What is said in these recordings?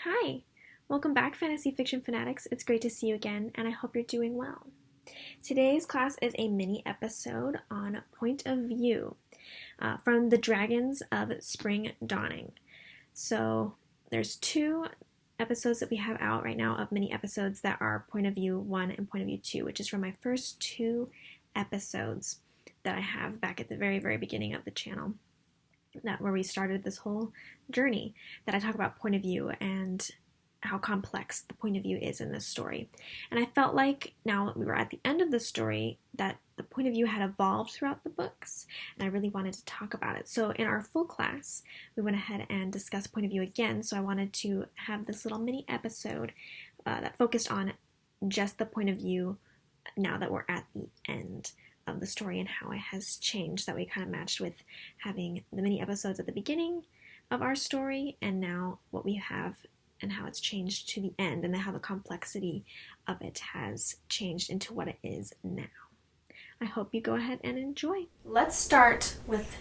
Hi! Welcome back, Fantasy Fiction Fanatics. It's great to see you again, and I hope you're doing well. Today's class is a mini episode on point of view from the Dragons of Spring Dawning. So there's two episodes that we have out right now of mini episodes that are point of view 1 and point of view 2, which is from my first two episodes that I have back at the very, very beginning of the channel. Where we started this whole journey that I talk about point of view and how complex the point of view is in this story. And I felt like now that we were at the end of the story that the point of view had evolved throughout the books, and I really wanted to talk about it. So in our full class, we went ahead and discussed point of view again, so I wanted to have this little mini episode that focused on just the point of view now that we're at the end of the story and how it has changed, that we kind of matched with having the mini episodes at the beginning of our story and now what we have and how it's changed to the end and how the complexity of it has changed into what it is now. I hope you go ahead and enjoy. Let's start with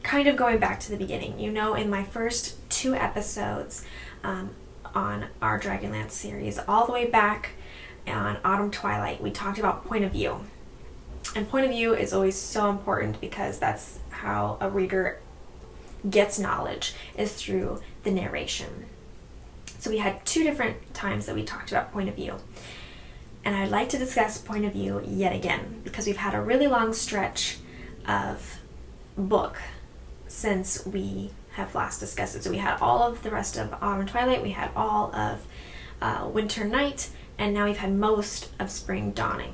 kind of going back to the beginning. You know, in my first two episodes on our Dragonlance series, all the way back on Autumn Twilight, we talked about point of view. And point of view is always so important because that's how a reader gets knowledge, is through the narration. So we had two different times that we talked about point of view. And I'd like to discuss point of view yet again because we've had a really long stretch of book since we have last discussed it. So we had all of the rest of Autumn Twilight, we had all of Winter Night, and now we've had most of Spring Dawning.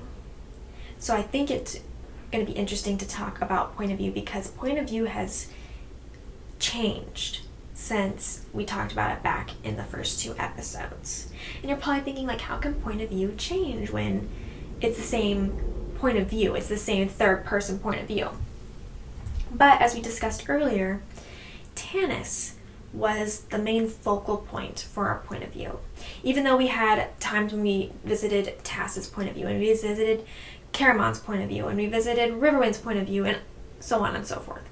So I think it's going to be interesting to talk about point of view because point of view has changed since we talked about it back in the first two episodes. And you're probably thinking, like, how can point of view change when it's the same point of view? It's the same third person point of view. But as we discussed earlier, Tanis was the main focal point for our point of view. Even though we had times when we visited Tass's point of view and we visited Caramon's point of view, and we visited Riverwind's point of view, and so on and so forth.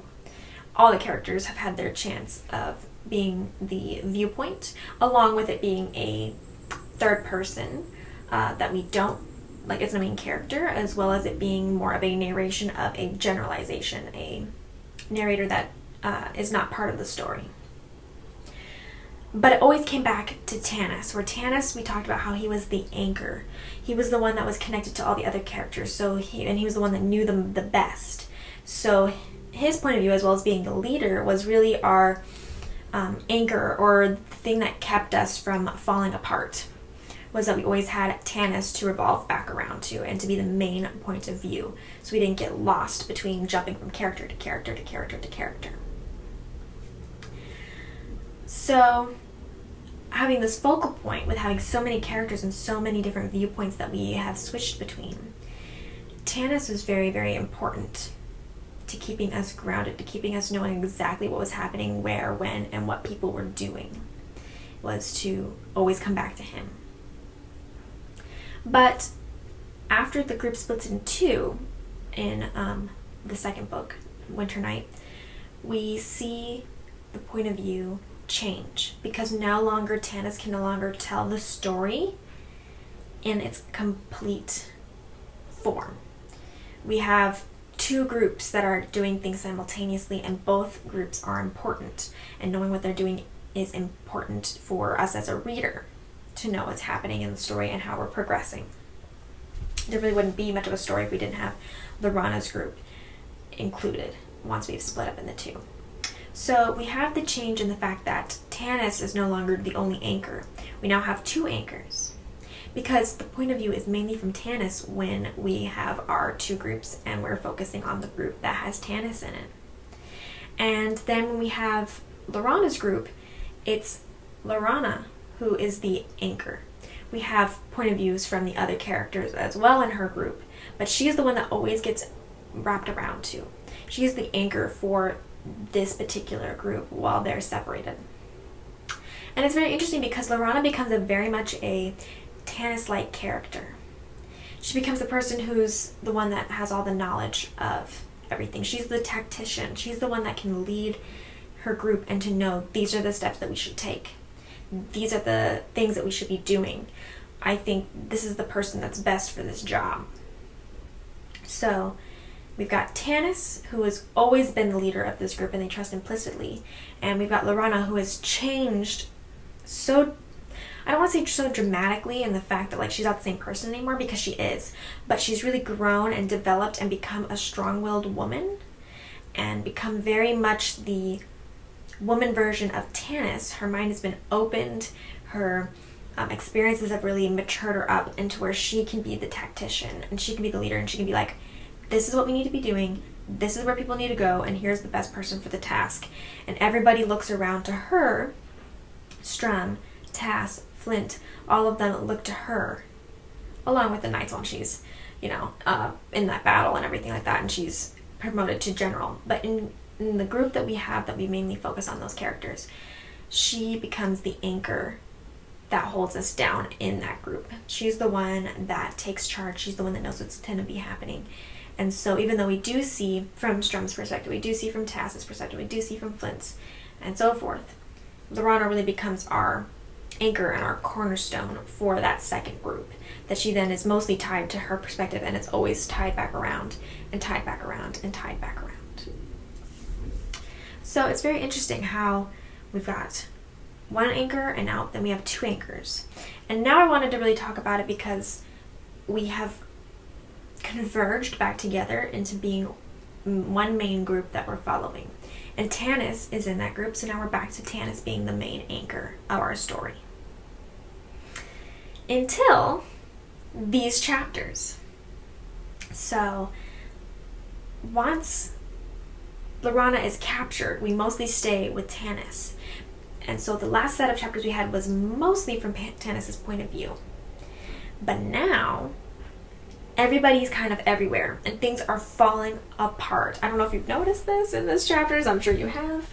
All the characters have had their chance of being the viewpoint, along with it being a third person that we don't, like, it's the main character, as well as it being more of a narration of a generalization, a narrator that is not part of the story. But it always came back to Tanis, where Tanis, we talked about how he was the anchor. He was the one that was connected to all the other characters, he was the one that knew them the best. So his point of view, as well as being the leader, was really our anchor, or the thing that kept us from falling apart, was that we always had Tanis to revolve back around to and to be the main point of view, so we didn't get lost between jumping from character to character to character to character. So having this focal point with having so many characters and so many different viewpoints that we have switched between, Tanis was very, very important to keeping us grounded, to keeping us knowing exactly what was happening, where, when, and what people were doing, was to always come back to him. But after the group splits in two in the second book, Winter Night, we see the point of view change, because Tanis can no longer tell the story in its complete form. We have two groups that are doing things simultaneously, and both groups are important, and knowing what they're doing is important for us as a reader to know what's happening in the story and how we're progressing. There really wouldn't be much of a story if we didn't have Lorana's group included once we've split up in the two. So we have the change in the fact that Tanis is no longer the only anchor. We now have two anchors, because the point of view is mainly from Tanis when we have our two groups and we're focusing on the group that has Tanis in it. And then when we have Lorana's group, it's Lorana who is the anchor. We have point of views from the other characters as well in her group, but she's the one that always gets wrapped around to. She's the anchor for this particular group while they're separated. And it's very interesting because Lorana becomes very much a Tanis-like character. She becomes the person who's the one that has all the knowledge of everything. She's the tactician. She's the one that can lead her group and to know these are the steps that we should take. these are the things that we should be doing. I think this is the person that's best for this job. So we've got Tanis, who has always been the leader of this group and they trust implicitly. And we've got Laurana, who has changed so, I don't want to say so dramatically in the fact that like she's not the same person anymore, because she is. But she's really grown and developed and become a strong-willed woman and become very much the woman version of Tanis. Her mind has been opened. Her experiences have really matured her up into where she can be the tactician and she can be the leader, and she can be like, this is what we need to be doing, this is where people need to go, and here's the best person for the task. And everybody looks around to her. Strum, Tass, Flint, all of them look to her, along with the knights when she's, you know, in that battle and everything like that, and she's promoted to general. But in the group that we have, that we mainly focus on those characters, she becomes the anchor that holds us down in that group. She's the one that takes charge. She's the one that knows what's going to be happening. And so even though we do see from Strum's perspective, we do see from Tass's perspective, we do see from Flint's, and so forth, Laurana really becomes our anchor and our cornerstone for that second group, that she then is mostly tied to her perspective, and it's always tied back around and tied back around and tied back around. So it's very interesting how we've got one anchor and now then we have two anchors. And now I wanted to really talk about it because we have converged back together into being one main group that we're following. And Tanis is in that group, so now we're back to Tanis being the main anchor of our story. Until these chapters. So once Laurana is captured, we mostly stay with Tanis. And so the last set of chapters we had was mostly from Tanis's point of view. But now, everybody's kind of everywhere, and things are falling apart. I don't know if you've noticed this in these chapters, I'm sure you have,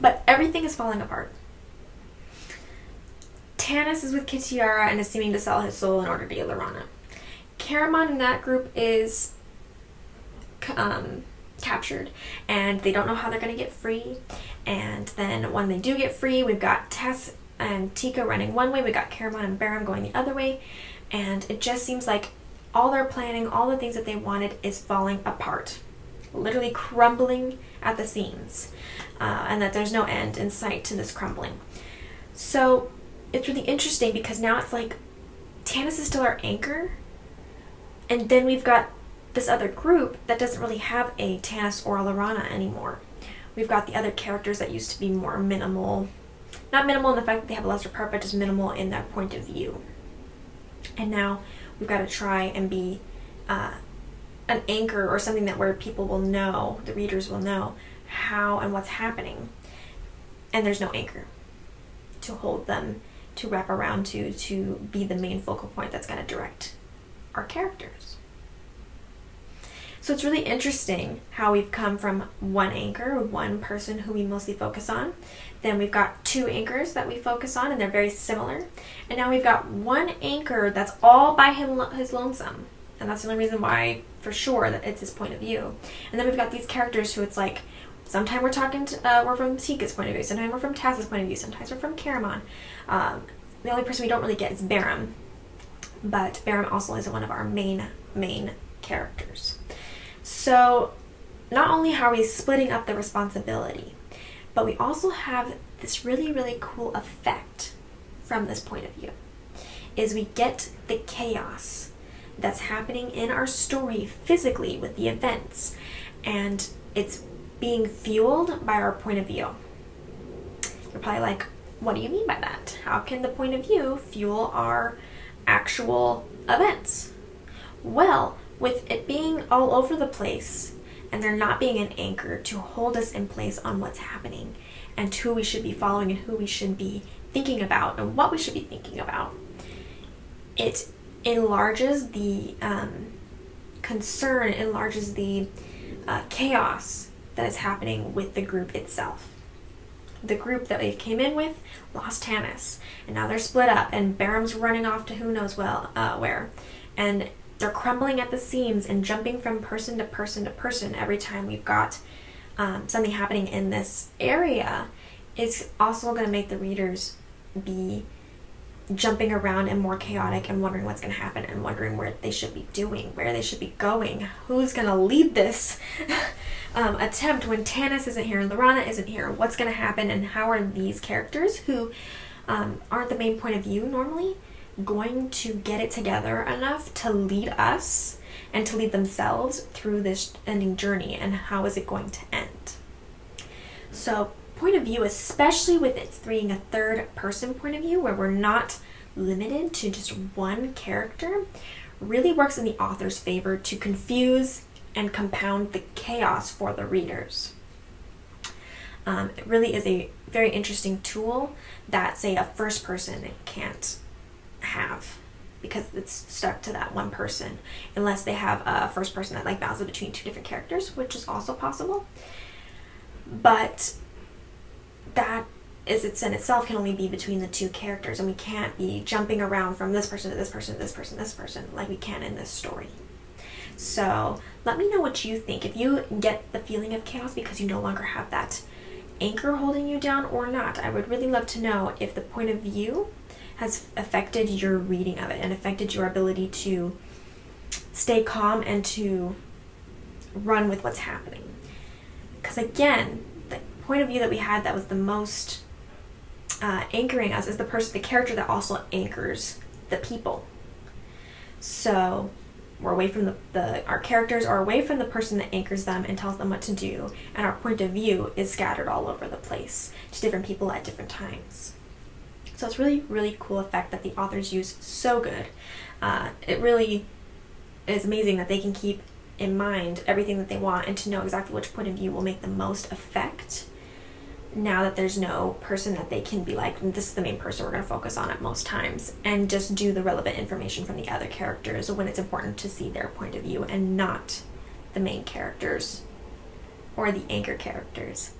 but everything is falling apart. Tanis is with Kitiara and is seeming to sell his soul in order to get Laurana. Caramon in that group is captured, and they don't know how they're going to get free. And then when they do get free, we've got Tess and Tika running one way, we got Caramon and Baram going the other way, and it just seems like all their planning, all the things that they wanted is falling apart, literally crumbling at the seams, and that there's no end in sight to this crumbling. So it's really interesting because now it's like Tanis is still our anchor, and then we've got this other group that doesn't really have a Tanis or a Laurana anymore. We've got the other characters that used to be more minimal, not minimal in the fact that they have a lesser part, but just minimal in their point of view. And now we've got to try and be an anchor or something that where people will know, the readers will know how and what's happening. And there's no anchor to hold them, to wrap around to be the main focal point that's going to direct our characters. So it's really interesting how we've come from one anchor, one person who we mostly focus on. Then we've got two anchors that we focus on, and they're very similar. And now we've got one anchor that's all by his lonesome. And that's the only reason why, for sure, that it's his point of view. And then we've got these characters who it's like, sometimes we're talking to, we're from Tika's point of view, sometimes we're from Tass's point of view, sometimes we're from Caramon. The only person we don't really get is Baram. But Baram also isn't one of our main characters. So not only are we splitting up the responsibility, but we also have this really, really cool effect from this point of view, is we get the chaos that's happening in our story physically with the events, and it's being fueled by our point of view. You're probably like, what do you mean by that? How can the point of view fuel our actual events? Well, with it being all over the place and there not being an anchor to hold us in place on what's happening and who we should be following and who we should be thinking about and what we should be thinking about, it enlarges the concern, enlarges the chaos that is happening with the group itself. The group that we came in with lost Tanis, and now they're split up, and Baram's running off to who knows where, and they're crumbling at the seams and jumping from person to person to person every time we've got something happening in this area. It's also going to make the readers be jumping around and more chaotic and wondering what's going to happen and wondering what they should be doing, where they should be going, who's going to lead this attempt when Tanis isn't here and Lorana isn't here, what's going to happen, and how are these characters who aren't the main point of view normally going to get it together enough to lead us and to lead themselves through this ending journey, and how is it going to end. So point of view, especially with it being a third person point of view where we're not limited to just one character, really works in the author's favor to confuse and compound the chaos for the readers. It really is a very interesting tool that, say, a first person can't have, because it's stuck to that one person, unless they have a first person that like bounces between two different characters, which is also possible. But that is, it's in itself can only be between the two characters, and we can't be jumping around from this person to this person to this person to this person like we can in this story. So let me know what you think. If you get the feeling of chaos because you no longer have that anchor holding you down or not. I would really love to know if the point of view has affected your reading of it and affected your ability to stay calm and to run with what's happening. Because again, the point of view that we had that was the most anchoring us is the character that also anchors the people. So we're away from our characters are away from the person that anchors them and tells them what to do, and our point of view is scattered all over the place to different people at different times. So it's really, really cool effect that the authors use. So good. It really is amazing that they can keep in mind everything that they want and to know exactly which point of view will make the most effect. Now that there's no person that they can be like, this is the main person we're going to focus on at most times, and just do the relevant information from the other characters when it's important to see their point of view and not the main characters or the anchor characters.